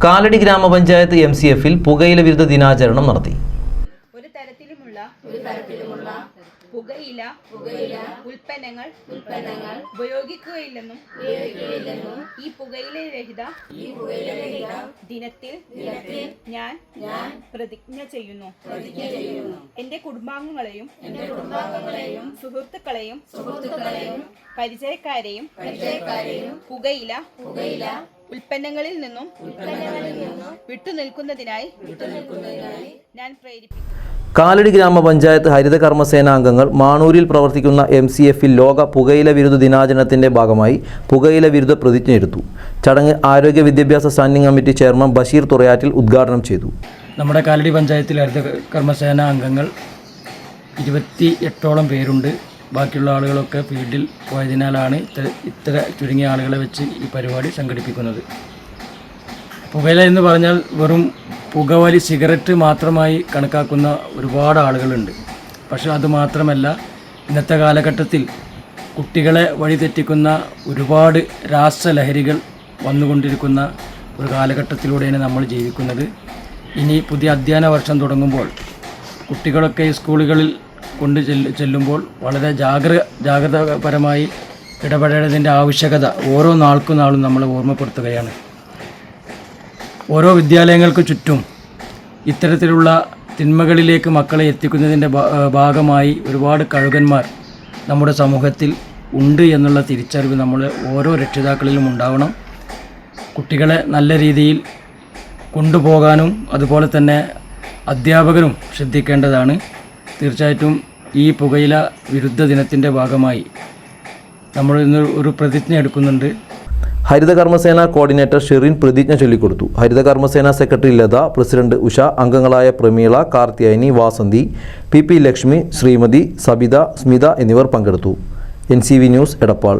കാലടി ഗ്രാമപഞ്ചായത്ത് MCFൽ പുകയില വിരുദ്ധ ദിനാചരണം നടത്തി. ഒരു തരത്തിലുമുള്ള പുകയില ഉൽപ്പന്നങ്ങൾ ഉപയോഗിക്കുകയില്ലെന്നും ഈ പുകയില രഹിത ദിനത്തിൽ ഞാൻ പ്രതിജ്ഞ ചെയ്യുന്നു. എന്റെ കുടുംബാംഗങ്ങളെയും സുഹൃത്തുക്കളെയും പരിചയക്കാരെയും പുകയില ഉൽപ്പന്നങ്ങളിൽ നിന്നും വിട്ടുനിൽക്കുന്നതിനായി ഞാൻ പ്രേരിപ്പിക്കും. കാലടി ഗ്രാമപഞ്ചായത്ത് ഹരിത കർമ്മസേന അംഗങ്ങൾ മാണൂരിൽ പ്രവർത്തിക്കുന്ന MCFൽ ലോക പുകയില വിരുദ്ധ ദിനാചരണത്തിന്റെ ഭാഗമായി പുകയില വിരുദ്ധ പ്രതിജ്ഞയെടുത്തു. ചടങ്ങ് ആരോഗ്യ വിദ്യാഭ്യാസ standing committee chairman Basheer Thurayattil ഉദ്ഘാടനം ചെയ്തു. നമ്മുടെ കാലടി പഞ്ചായത്തിൽ ഹരിത കർമ്മസേന അംഗങ്ങൾ 28ഓളം പേരുണ്ട്. ബാക്കിയുള്ള ആളുകളൊക്കെ ഫീൽഡിൽ പോയതിനാലാണ് ഇത്ര ചുരുങ്ങിയ ആളുകളെ വെച്ച് ഈ പരിപാടി സംഘടിപ്പിക്കുന്നത്. പുകയില എന്ന് പറഞ്ഞാൽ വെറും പുകവലി സിഗരറ്റ് മാത്രമായി കണക്കാക്കുന്ന ഒരുപാട് ആളുകളുണ്ട്. പക്ഷേ അതുമാത്രമല്ല, ഇന്നത്തെ കാലഘട്ടത്തിൽ കുട്ടികളെ വഴിതെറ്റിക്കുന്ന ഒരുപാട് രാസലഹരികൾ വന്നുകൊണ്ടിരിക്കുന്ന ഒരു കാലഘട്ടത്തിലൂടെയാണ് നമ്മൾ ജീവിക്കുന്നത്. ഇനി പുതിയ അധ്യയന വർഷം തുടങ്ങുമ്പോൾ കുട്ടികളൊക്കെ സ്കൂളുകളിൽ കൊണ്ട് ചെല്ലുമ്പോൾ വളരെ ജാഗ്രതാപരമായി ഇടപെടേണ്ടതിൻ്റെ ആവശ്യകത ഓരോ നാൾക്കും നമ്മൾ ഓർമ്മപ്പെടുത്തുകയാണ്. ഓരോ വിദ്യാലയങ്ങൾക്ക് ചുറ്റും ഇത്തരത്തിലുള്ള തിന്മകളിലേക്ക് മക്കളെ എത്തിക്കുന്നതിൻ്റെ ഭാഗമായി ഒരുപാട് കഴുകന്മാർ നമ്മുടെ സമൂഹത്തിൽ ഉണ്ട് എന്നുള്ള തിരിച്ചറിവ് നമ്മൾ ഓരോ രക്ഷിതാക്കളിലും ഉണ്ടാവണം. കുട്ടികളെ നല്ല രീതിയിൽ കൊണ്ടുപോകാനും അതുപോലെ തന്നെ അധ്യാപകരും ശ്രദ്ധിക്കേണ്ടതാണ്. തീർച്ചയായിട്ടും ഈ പുകയില വിരുദ്ധ ദിനത്തിൻ്റെ ഭാഗമായി നമ്മൾ ഇന്ന് ഒരു പ്രതിജ്ഞ എടുക്കുന്നുണ്ട്. ഹരിത കർമ്മസേന കോർഡിനേറ്റർ ഷെറിൻ പ്രതിജ്ഞ ചൊല്ലിക്കൊടുത്തു. ഹരിത കർമ്മസേന സെക്രട്ടറി ലത, പ്രസിഡന്റ് ഉഷ, അംഗങ്ങളായ പ്രമീള, കാർത്തിയായനി, വാസന്തി, PP ലക്ഷ്മി, ശ്രീമതി, സബിത, സ്മിത എന്നിവർ പങ്കെടുത്തു. NCV news, Edappal.